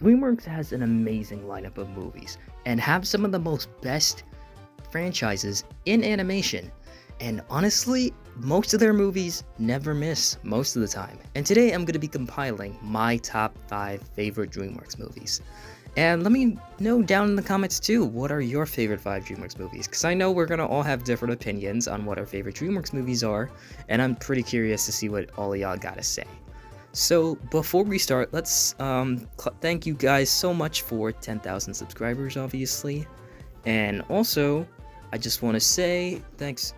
DreamWorks has an amazing lineup of movies and have some of the most best franchises in animation. And honestly, most of their movies never miss most of the time. And today I'm going to be compiling my top 5 favorite DreamWorks movies. And let me know down in the comments too, what are your favorite 5 DreamWorks movies? Because I know we're going to all have different opinions on what our favorite DreamWorks movies are, and I'm pretty curious to see what all of y'all got to say. So before we start, let's thank you guys so much for 10,000 subscribers, obviously. And also, I just want to say thanks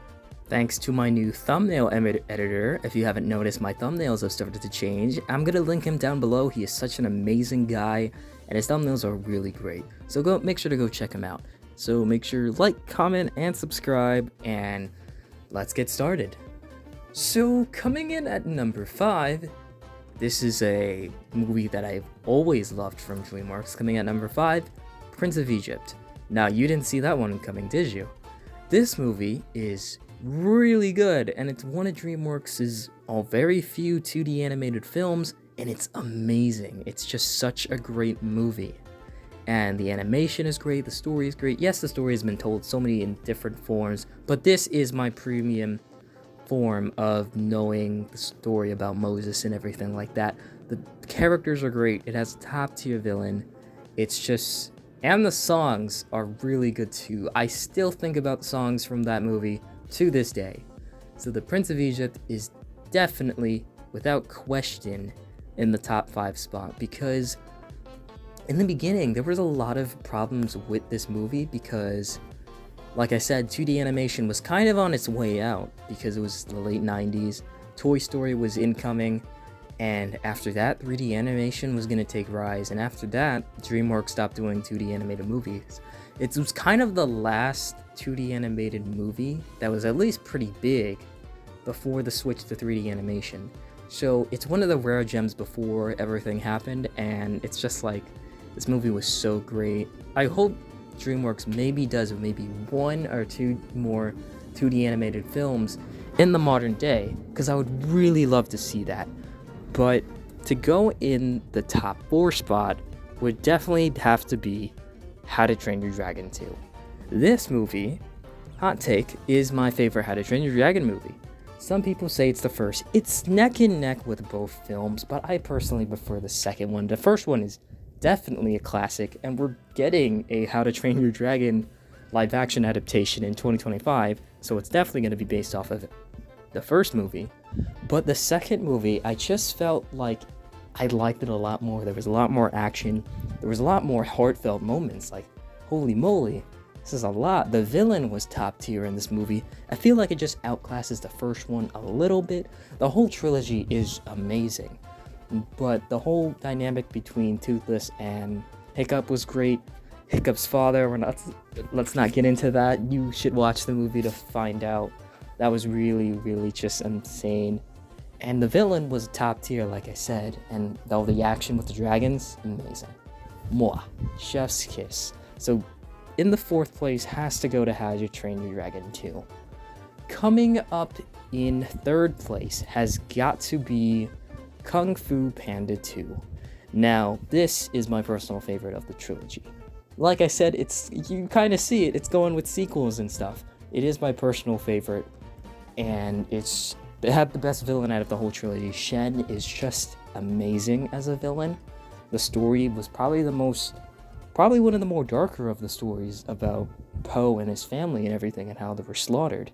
to my new thumbnail editor. If you haven't noticed, my thumbnails have started to change. I'm going to link him down below. He is such an amazing guy, and his thumbnails are really great. So make sure to go check him out. So make sure to like, comment, and subscribe, and let's get started. So coming in at number 5, this is a movie that I've always loved from DreamWorks. Coming at number 5, Prince of Egypt. Now, you didn't see that one coming, did you? This movie is really good, and it's one of DreamWorks' very few 2D animated films, and it's amazing. It's just such a great movie. And the animation is great, the story is great. Yes, the story has been told so many in different forms, but this is my premium form of knowing the story about Moses and everything like that. The characters are great. It has a top tier villain. And the songs are really good too. I still think about songs from that movie to this day. So the Prince of Egypt is definitely, without question, in the top 5 spot, because in the beginning there was a lot of problems with this movie because, like I said, 2D animation was kind of on its way out because it was the late 90s. Toy Story was incoming, and after that, 3D animation was going to take rise, and after that, DreamWorks stopped doing 2D animated movies. It was kind of the last 2D animated movie that was at least pretty big before the switch to 3D animation. So it's one of the rare gems before everything happened, and it's just like, this movie was so great. I hope DreamWorks does maybe 1 or 2 more 2D animated films in the modern day, because I would really love to see that. But to go in the top 4 spot would definitely have to be How to Train Your Dragon 2. This movie, hot take, is my favorite How to Train Your Dragon movie. Some people say it's the first. It's neck and neck with both films, but I personally prefer the second one. The first one is definitely a classic, and we're getting a How to Train Your Dragon live action adaptation in 2025, so it's definitely going to be based off of the first movie. But the second movie, I just felt like I liked it a lot more. There was a lot more action. There was a lot more heartfelt moments. Like, holy moly, this is a lot. The villain was top tier in this movie. I feel like it just outclasses the first one a little bit. The whole trilogy is amazing, but the whole dynamic between Toothless and Hiccup was great. Hiccup's father, let's not get into that. You should watch the movie to find out. That was really, really just insane. And the villain was top tier, like I said, and all the action with the dragons, amazing. Mwah, chef's kiss. So in the 4th place has to go to How to Train Your Dragon 2. Coming up in 3rd place has got to be Kung Fu Panda 2. Now, this is my personal favorite of the trilogy. Like I said, you kind of see it. It's going with sequels and stuff. It is my personal favorite, and it had the best villain out of the whole trilogy. Shen is just amazing as a villain. The story was probably one of the more darker of the stories about Po and his family and everything, and how they were slaughtered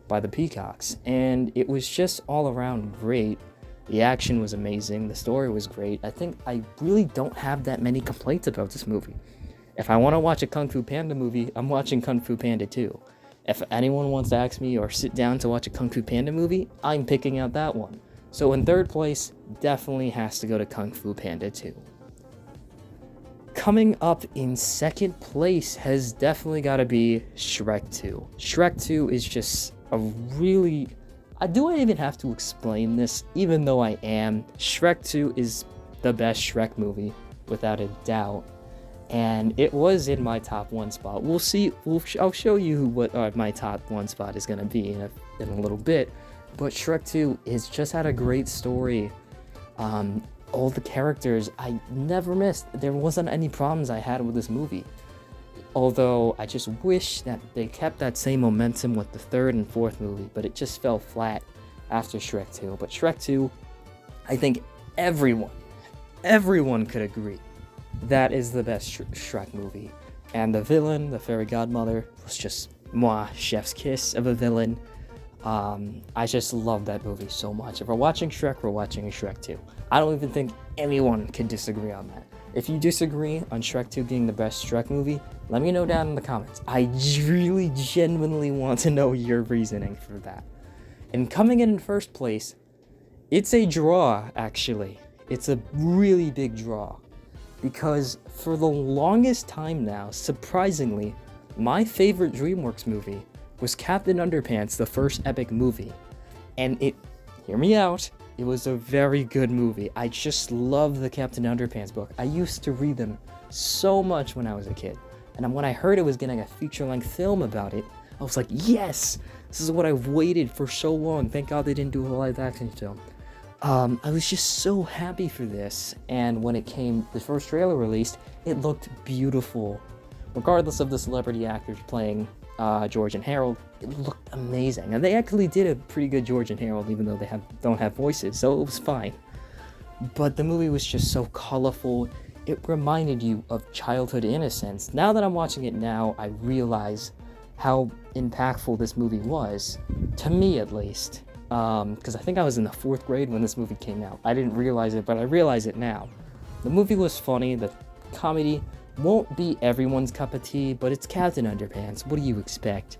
by the peacocks. And it was just all around great. The action was amazing. The story was great. I think I really don't have that many complaints about this movie. If I want to watch a Kung Fu Panda movie, I'm watching Kung Fu Panda 2. If anyone wants to ask me or sit down to watch a Kung Fu Panda movie, I'm picking out that one. So in 3rd place, definitely has to go to Kung Fu Panda 2. Coming up in 2nd place has definitely got to be Shrek 2. Shrek 2 is just a really... do I even have to explain this? Even though I am, Shrek 2 is the best Shrek movie, without a doubt. And it was in my top 1 spot. We'll see. I'll show you what my top 1 spot is going to be in a little bit. But Shrek 2 has just had a great story. all the characters I never missed. There wasn't any problems I had with this movie. Although I just wish that they kept that same momentum with the third and fourth movie, but it just fell flat after Shrek 2. But Shrek 2, I think everyone could agree that is the best Shrek movie. And the villain, the fairy godmother, was just chef's kiss of a villain. I just love that movie so much. If we're watching Shrek, we're watching Shrek 2. I don't even think anyone can disagree on that. If you disagree on Shrek 2 being the best Shrek movie, let me know down in the comments. I really genuinely want to know your reasoning for that. And coming in first place, it's a draw, actually. It's a really big draw. Because for the longest time now, surprisingly, my favorite DreamWorks movie was Captain Underpants, the first epic movie. And hear me out, it was a very good movie. I just love the Captain Underpants book. I used to read them so much when I was a kid. And when I heard it was getting a feature-length film about it, I was like, yes! This is what I've waited for so long. Thank God they didn't do a live-action film. I was just so happy for this. And when the first trailer released, it looked beautiful. Regardless of the celebrity actors playing George and Harold, it looked amazing. And they actually did a pretty good George and Harold, even though they don't have voices, so it was fine. But the movie was just so colorful. It reminded you of childhood innocence. Now that I'm watching it now, I realize how impactful this movie was, to me at least. Because I think I was in the 4th grade when this movie came out. I didn't realize it, but I realize it now. The movie was funny, the comedy won't be everyone's cup of tea, but it's Captain Underpants. What do you expect?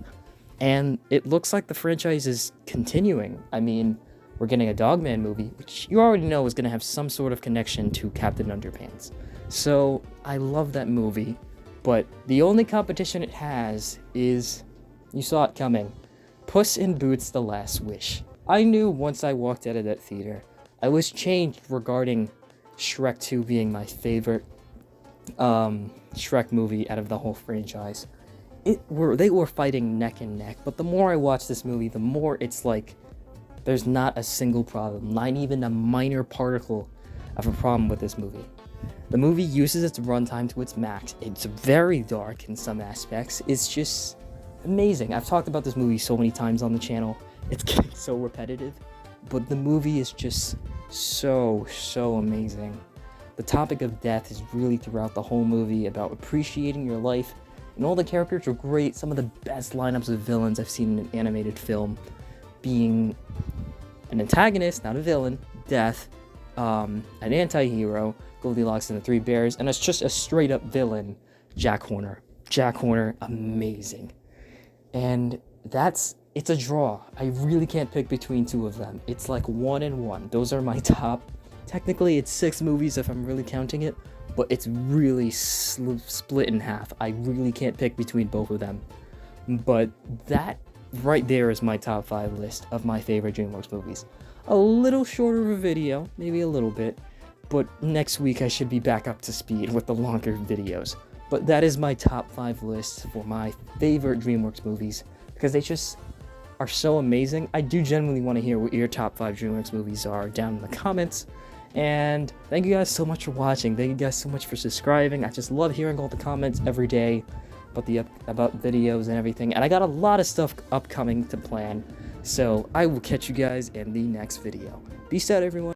And it looks like the franchise is continuing. I mean, we're getting a Dogman movie, which you already know is going to have some sort of connection to Captain Underpants. So, I love that movie, but the only competition it has is, you saw it coming, Puss in Boots: The Last Wish. I knew once I walked out of that theater, I was changed regarding Shrek 2 being my favorite Shrek movie out of the whole franchise. They were fighting neck and neck, but the more I watch this movie, the more it's like there's not a single problem, not even a minor particle of a problem with this movie. The movie uses its runtime to its max. It's very dark in some aspects. It's just amazing. I've talked about this movie so many times on the channel. It's getting so repetitive, but the movie is just so amazing. The topic of death is really throughout the whole movie, about appreciating your life, and all the characters are great. Some of the best lineups of villains I've seen in an animated film, being an antagonist, not a villain, death, an anti-hero, Goldilocks and the Three Bears, and it's just a straight-up villain, Jack Horner. Jack Horner, amazing. And it's a draw. I really can't pick between two of them. It's like 1 and 1. Those are my top. Technically, it's 6 movies if I'm really counting it, but it's really split in half. I really can't pick between both of them. But that right there is my top 5 list of my favorite DreamWorks movies. A little shorter of a video, maybe a little bit, but next week I should be back up to speed with the longer videos. But that is my top 5 list for my favorite DreamWorks movies, because they just are so amazing. I do genuinely want to hear what your top 5 DreamWorks movies are down in the comments. And thank you guys so much for watching. Thank you guys so much for subscribing. I just love hearing all the comments every day about videos and everything. And I got a lot of stuff upcoming to plan. So I will catch you guys in the next video. Peace out, everyone.